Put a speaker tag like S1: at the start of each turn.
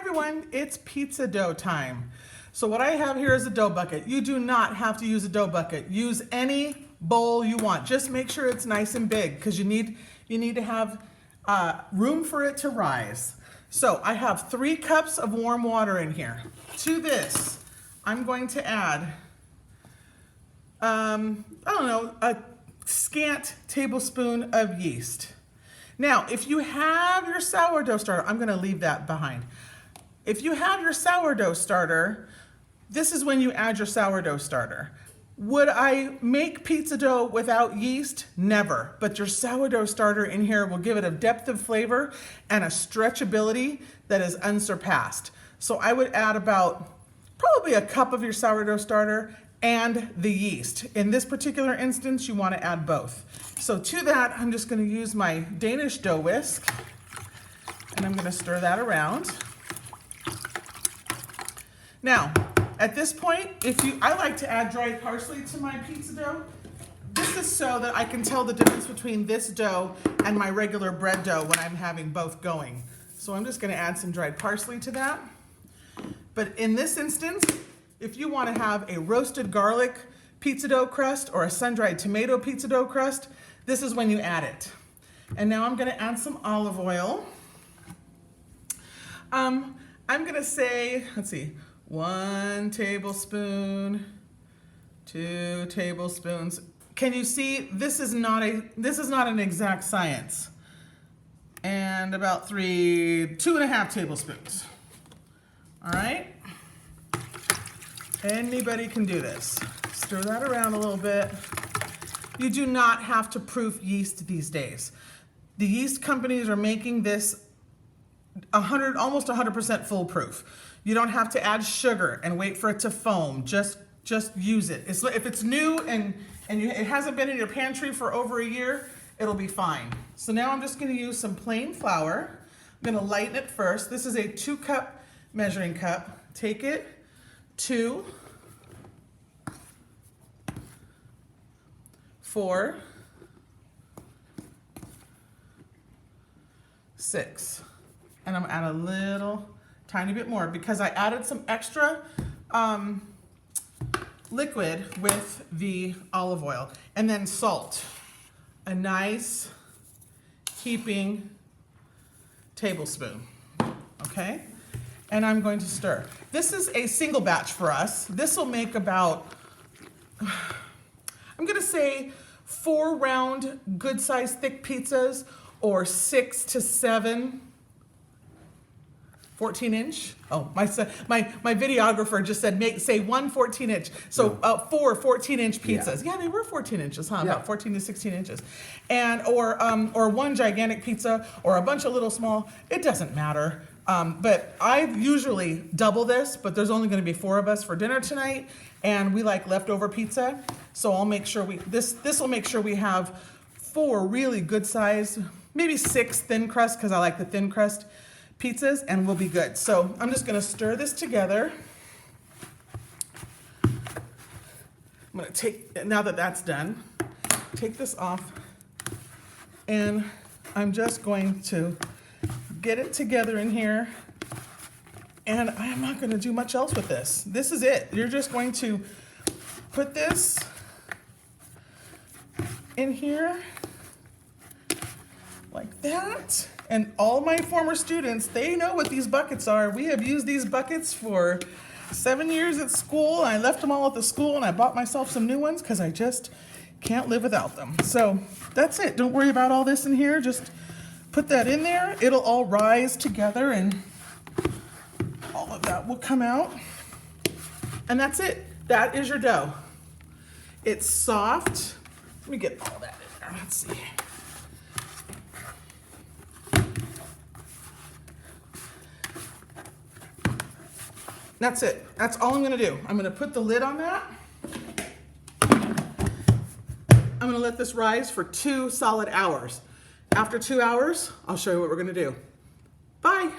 S1: everyone, it's pizza dough time. So what I have here is a dough bucket. You do not have to use a dough bucket. Use any bowl you want. Just make sure it's nice and big because you need to have room for it to rise. So I have 3 cups of warm water in here. To this, I'm going to add, I don't know, a scant tablespoon of yeast. Now, if you have your sourdough starter, I'm gonna leave that behind. If you have your sourdough starter, this is when you add your sourdough starter. Would I make pizza dough without yeast? Never. But your sourdough starter in here will give it a depth of flavor and a stretchability that is unsurpassed. So I would add about probably a cup of your sourdough starter and the yeast. In this particular instance, you want to add both. So to that, I'm just going to use my Danish dough whisk, and I'm going to stir that around. Now, at this point, I like to add dried parsley to my pizza dough. This is so that I can tell the difference between this dough and my regular bread dough when I'm having both going. So I'm just going to add some dried parsley to that. But in this instance, if you want to have a roasted garlic pizza dough crust or a sun-dried tomato pizza dough crust, this is when you add it. And now I'm going to add some olive oil. I'm going to say, let's see, 1 tablespoon, 2 tablespoons. Can you see this is not an exact science. And about 2.5 tablespoons. All right? Anybody can do this. Stir that around a little bit. You do not have to proof yeast these days. The yeast companies are making this almost 100% foolproof. You don't have to add sugar and wait for it to foam. Just use it. If it's new and it hasn't been in your pantry for over a year, it'll be fine. So now I'm just going to use some plain flour. I'm going to lighten it first. This is a 2-cup measuring cup. Take it. 2, 4, 6, and I'm gonna add a little tiny bit more because I added some extra liquid with the olive oil, and then salt, a nice heaping tablespoon, okay? And I'm going to stir. This is a single batch for us. This will make about, I'm gonna say 4 round good sized thick pizzas or 6 to 7 14-inch. Oh, my videographer just said say 1 14-inch. So 4 14-inch pizzas. Yeah, they were 14 inches, huh? Yeah. About 14 to 16 inches. And or 1 gigantic pizza or a bunch of little small. It doesn't matter. But I usually double this, but there's only going to be 4 of us for dinner tonight, and we like leftover pizza. So I'll make sure this will make sure we have 4 really good size, maybe 6 thin crust because I like the thin crust pizzas, and we'll be good. So I'm just going to stir this together. I'm going to take, now that that's done, take this off, and I'm just going to get it together in here, and I'm not going to do much else with this. This is it. You're just going to put this in here like that. And all my former students, they know what these buckets are. We have used these buckets for 7 years at school. I left them all at the school, and I bought myself some new ones because I just can't live without them. So that's it. Don't worry about all this in here. Just put that in there. It'll all rise together, and all of that will come out. And that's it. That is your dough. It's soft. Let me get all that in there. Let's see. That's it. That's all I'm going to do. I'm going to put the lid on that. I'm going to let this rise for 2 solid hours. After 2 hours, I'll show you what we're going to do. Bye.